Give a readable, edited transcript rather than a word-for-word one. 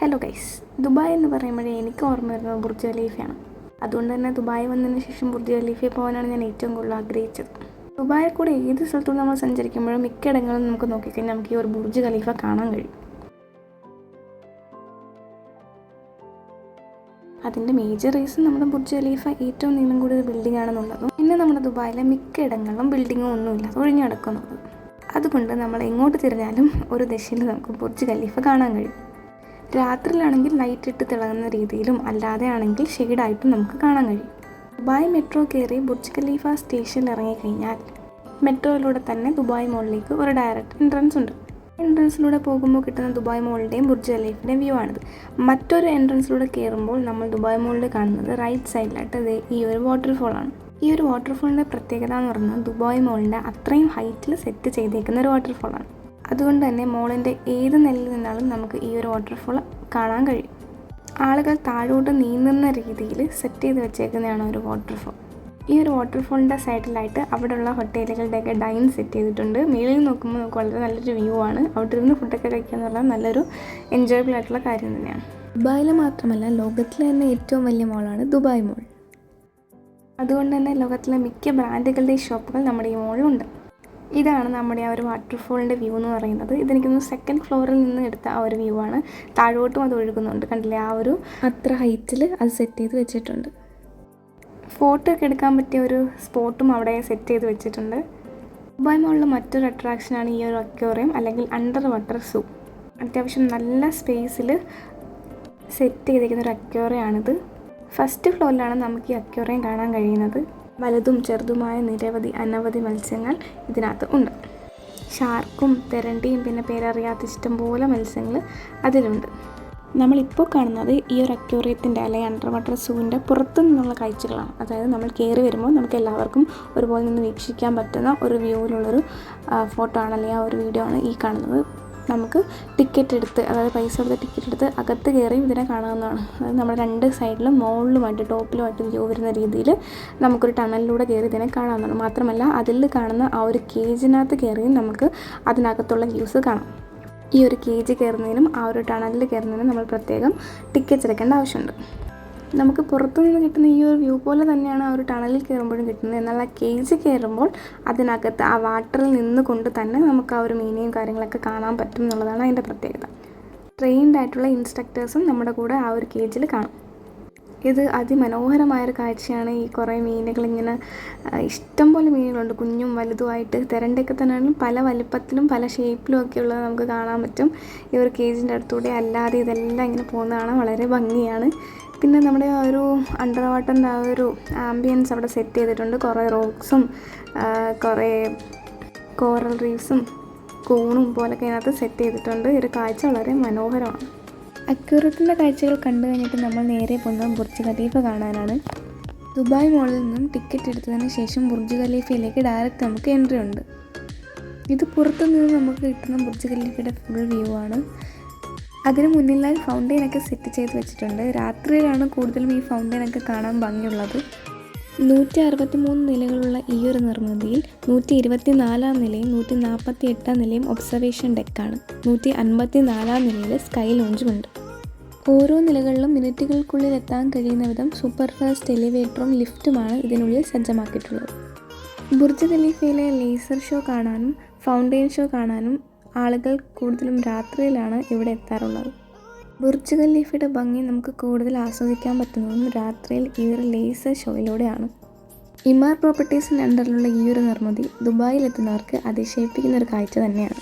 Hello guys, Dubai എന്ന് പറയുമ്പോഴേ എനിക്ക് ഓർമ്മ വരുന്നത് ബുർജ് ഖലീഫയാണ്. അതുകൊണ്ട് തന്നെ ദുബായ് വന്നതിന് ശേഷം ബുർജ് ഖലീഫയിൽ പോകാനാണ് ഞാൻ ഏറ്റവും കൂടുതൽ ആഗ്രഹിച്ചത്. ദുബായിൽ കൂടെ ഏത് സ്ഥലത്തും നമ്മൾ സഞ്ചരിക്കുമ്പോഴും മിക്കയിടങ്ങളും നമുക്ക് നോക്കിക്കഴിഞ്ഞാൽ നമുക്ക് ഈ ഒരു ബുർജ് ഖലീഫ കാണാൻ കഴിയും. അതിൻ്റെ മേജർ റീസൺ നമ്മുടെ ബുർജ് ഖലീഫ ഏറ്റവും നീളം കൂടിയ ബിൽഡിംഗ് ആണെന്നുള്ളതും പിന്നെ നമ്മുടെ ദുബായിലെ മിക്കയിടങ്ങളിലും ബിൽഡിങ്ങും ഒന്നുമില്ല, ഒഴിഞ്ഞു കിടക്കുന്നത്. അതുകൊണ്ട് നമ്മൾ എങ്ങോട്ട് തിരിഞ്ഞാലും ഒരു ദിശയിൽ നമുക്ക് ബുർജ് ഖലീഫ കാണാൻ കഴിയും. രാത്രിയിലാണെങ്കിൽ ലൈറ്റ് ഇട്ട് തിളങ്ങുന്ന രീതിയിലും അല്ലാതെ ആണെങ്കിൽ ഷെയ്ഡായിട്ടും നമുക്ക് കാണാൻ കഴിയും. ദുബായ് മെട്രോ കയറി ബുർജ് ഖലീഫ സ്റ്റേഷനിൽ ഇറങ്ങിക്കഴിഞ്ഞാൽ മെട്രോയിലൂടെ തന്നെ ദുബായ് മോളിലേക്ക് ഒരു ഡയറക്റ്റ് എൻട്രൻസ് ഉണ്ട്. എൻട്രൻസിലൂടെ പോകുമ്പോൾ കിട്ടുന്ന ദുബായ് മോളിൻ്റെയും ബുർജ് ഖലീഫിൻ്റെയും വ്യൂ ആണിത്. മറ്റൊരു എൻട്രൻസിലൂടെ കയറുമ്പോൾ നമ്മൾ ദുബായ് മോളിൽ കാണുന്നത് റൈറ്റ് സൈഡിലായിട്ട് ഈ ഒരു വാട്ടർഫോളാണ്. ഈ ഒരു വാട്ടർഫോളിൻ്റെ പ്രത്യേകത എന്ന് പറഞ്ഞാൽ ദുബായ് മോളിൻ്റെ അത്രയും ഹൈറ്റിൽ സെറ്റ് ചെയ്തേക്കുന്ന ഒരു വാട്ടർഫോളാണ്. അതുകൊണ്ട് തന്നെ മോളിൻ്റെ ഏത് നിലയിൽ നിന്നാലും നമുക്ക് ഈ ഒരു വാട്ടർഫോൾ കാണാൻ കഴിയും. ആളുകൾ താഴോട്ട് നീന്തുന്ന രീതിയിൽ സെറ്റ് ചെയ്ത് വെച്ചേക്കുന്നതാണ് ഒരു വാട്ടർഫോൾ. ഈ ഒരു വാട്ടർഫോളിൻ്റെ സൈഡിലായിട്ട് അവിടെയുള്ള ഹോട്ടലുകളുടെയൊക്കെ ഡൈൻ സെറ്റ് ചെയ്തിട്ടുണ്ട്. മേളിൽ നോക്കുമ്പോൾ നമുക്ക് വളരെ നല്ലൊരു വ്യൂ ആണ്. അവിടെ ഇരുന്ന് ഫുഡൊക്കെ കഴിക്കുക എന്നുള്ളത് നല്ലൊരു എൻജോയബിൾ ആയിട്ടുള്ള കാര്യം തന്നെയാണ്. ദുബായിൽ മാത്രമല്ല, ലോകത്തിലെ തന്നെ ഏറ്റവും വലിയ മോളാണ് ദുബായ് മോൾ. അതുകൊണ്ട് തന്നെ ലോകത്തിലെ മിക്ക ബ്രാൻഡുകളുടെ ഷോപ്പുകൾ നമ്മുടെ ഈ മോളിലുണ്ട്. ഇതാണ് നമ്മുടെ ആ ഒരു വാട്ടർഫോളിൻ്റെ വ്യൂ എന്ന് പറയുന്നത്. ഇതെനിക്കൊന്ന് സെക്കൻഡ് ഫ്ലോറിൽ നിന്ന് എടുത്ത ആ ഒരു വ്യൂ ആണ്. താഴോട്ടും അത് ഒഴുകുന്നുണ്ട്, കണ്ടില്ലേ? ആ ഒരു അത്ര ഹൈറ്റിൽ അത് സെറ്റ് ചെയ്ത് വെച്ചിട്ടുണ്ട്. ഫോട്ടോ ഒക്കെ എടുക്കാൻ പറ്റിയ ഒരു സ്പോട്ടും അവിടെ സെറ്റ് ചെയ്ത് വെച്ചിട്ടുണ്ട്. ദുബായ് മോളിൽ മറ്റൊരു അട്രാക്ഷനാണ് ഈ ഒരു അക്വേറിയം അല്ലെങ്കിൽ അണ്ടർ വാട്ടർ സൂ. അത്യാവശ്യം നല്ല സ്പേസിൽ സെറ്റ് ചെയ്തിരിക്കുന്ന ഒരു അക്വേറിയമാണിത്. ഫസ്റ്റ് ഫ്ലോറിലാണ് നമുക്ക് ഈ അക്വേറിയം കാണാൻ കഴിയുന്നത്. വലുതും ചെറുതുമായ അനവധി മത്സ്യങ്ങൾ ഇതിനകത്ത് ഉണ്ട്. ഷാർക്കും തെരണ്ടിയും പിന്നെ പേരറിയാത്ത ഇഷ്ടംപോലെ മത്സ്യങ്ങൾ അതിലുണ്ട്. നമ്മളിപ്പോൾ കാണുന്നത് ഈ ഒരു അക്വേറിയത്തിൻ്റെ അല്ലെങ്കിൽ അണ്ടർ വാട്ടർ സൂവിൻ്റെ പുറത്തു നിന്നുള്ള കാഴ്ചകളാണ്. അതായത് നമ്മൾ കയറി വരുമ്പോൾ നമുക്ക് എല്ലാവർക്കും ഒരുപോലെ നിന്ന് വീക്ഷിക്കാൻ പറ്റുന്ന ഒരു വ്യൂവിലുള്ളൊരു ഫോട്ടോ ആണ്, അല്ലെങ്കിൽ ആ ഒരു വീഡിയോ ആണ് ഈ കാണുന്നത്. നമുക്ക് ടിക്കറ്റ് എടുത്ത്, അതായത് പൈസ കൊടുത്ത് ടിക്കറ്റ് എടുത്ത് അകത്ത് കയറി ഇതിനെ കാണാവുന്നതാണ്. അതായത് നമ്മുടെ രണ്ട് സൈഡിലും മുകളിലുമായിട്ട് ടോപ്പിലുമായിട്ട് വ്യൂ വരുന്ന രീതിയിൽ നമുക്കൊരു ടണലിലൂടെ കയറി ഇതിനെ കാണാവുന്നതാണ്. മാത്രമല്ല, അതിൽ കാണുന്ന ആ ഒരു കേജിനകത്ത് കയറിയും നമുക്ക് അതിനകത്തുള്ള വ്യൂസ് കാണാം. ഈ ഒരു കേജ് കയറുന്നതിനും ആ ഒരു ടണലിൽ കയറുന്നതിനും നമ്മൾ പ്രത്യേകം ടിക്കറ്റ് എടുക്കേണ്ട ആവശ്യമുണ്ട്. നമുക്ക് പുറത്തുനിന്ന് കിട്ടുന്ന ഈ ഒരു വ്യൂ പോലെ തന്നെയാണ് ആ ഒരു ടണലിൽ കയറുമ്പോഴും കിട്ടുന്നത്. എന്നാൽ ആ കേജ് കയറുമ്പോൾ അതിനകത്ത് ആ വാട്ടറിൽ നിന്ന് കൊണ്ട് തന്നെ നമുക്ക് ആ ഒരു മീനെയും കാര്യങ്ങളൊക്കെ കാണാൻ പറ്റും എന്നുള്ളതാണ് അതിൻ്റെ പ്രത്യേകത. ട്രെയിൻഡ് ആയിട്ടുള്ള ഇൻസ്ട്രക്ടേഴ്സും നമ്മുടെ കൂടെ ആ ഒരു കേജിൽ കാണും. ഇത് അതിമനോഹരമായൊരു കാഴ്ചയാണ്. ഈ കുറേ മീനുകളിങ്ങനെ ഇഷ്ടംപോലെ മീനുകളുണ്ട്, കുഞ്ഞും വലുതുമായിട്ട്. തെരണ്ടൊക്കെ തന്നെയാണെങ്കിലും പല വലിപ്പത്തിലും പല ഷേപ്പിലും ഒക്കെ ഉള്ളത് നമുക്ക് കാണാൻ പറ്റും. ഈ ഒരു കേജിൻ്റെ അടുത്തൂടെ അല്ലാതെ ഇതെല്ലാം ഇങ്ങനെ പോകുന്നതാണ്, വളരെ ഭംഗിയാണ്. പിന്നെ നമ്മുടെ ആ ഒരു അണ്ടർ വാട്ടറിൻ്റെ ആ ഒരു ആംബിയൻസ് അവിടെ സെറ്റ് ചെയ്തിട്ടുണ്ട്. കുറേ റോക്സും കുറേ കോറൽ റീഫ്സും കൂണും പോലൊക്കെ അതിനകത്ത് സെറ്റ് ചെയ്തിട്ടുണ്ട്. ഈ ഒരു കാഴ്ച വളരെ മനോഹരമാണ്. അക്വേറിയത്തിൻ്റെ കാഴ്ചകൾ കണ്ടു കഴിഞ്ഞിട്ട് നമ്മൾ നേരെ പോകുന്നത് ബുർജ് ഖലീഫ കാണാനാണ്. ദുബായ് മോളിൽ നിന്നും ടിക്കറ്റ് എടുത്തതിന് ശേഷം ബുർജ് ഖലീഫയിലേക്ക് ഡയറക്റ്റ് നമുക്ക് എൻട്രി ഉണ്ട്. ഇത് പുറത്തു നിന്ന് നമുക്ക് കിട്ടുന്ന ബുർജ് ഖലീഫയുടെ ഫുൾ വ്യൂ ആണ്. അതിന് മുന്നിലായി ഫൗണ്ടെയിനൊക്കെ സെറ്റ് ചെയ്ത് വെച്ചിട്ടുണ്ട്. രാത്രിയിലാണ് കൂടുതലും ഈ ഫൗണ്ടെയിനൊക്കെ കാണാൻ ഭംഗിയുള്ളത്. 163 നിലകളുള്ള ഈ ഒരു നിർമ്മിതിയിൽ 124 നിലയും 148 നിലയും ഒബ്സർവേഷൻ ഡെക്കാണ്. 154 നിലയിൽ സ്കൈ ലോഞ്ചുമുണ്ട്. ഓരോ നിലകളിലും മിനിറ്റുകൾക്കുള്ളിൽ എത്താൻ കഴിയുന്ന വിധം സൂപ്പർ ഫാസ്റ്റ് എലിവേറ്ററും ലിഫ്റ്റുമാണ് ഇതിനുള്ളിൽ സജ്ജമാക്കിയിട്ടുള്ളത്. ബുർജ് ഖലീഫയിലെ ലേസർ ഷോ കാണാനും ഫൗണ്ടെയിൻ ഷോ കാണാനും ആളുകൾ കൂടുതലും രാത്രിയിലാണ് ഇവിടെ എത്താറുള്ളത്. ബുർജ് ഖലീഫയുടെ ഭംഗി നമുക്ക് കൂടുതൽ ആസ്വദിക്കാൻ പറ്റുന്നതും രാത്രിയിൽ ഈ ഒരു ലേസർ ഷോയിലൂടെയാണ്. ഇമാർ പ്രോപ്പർട്ടീസിൻ്റെ അണ്ടറിലുള്ള ഈ ഒരു നിർമ്മിതി ദുബായിലെത്തുന്നവർക്ക് അതിശയിപ്പിക്കുന്ന ഒരു കാഴ്ച തന്നെയാണ്.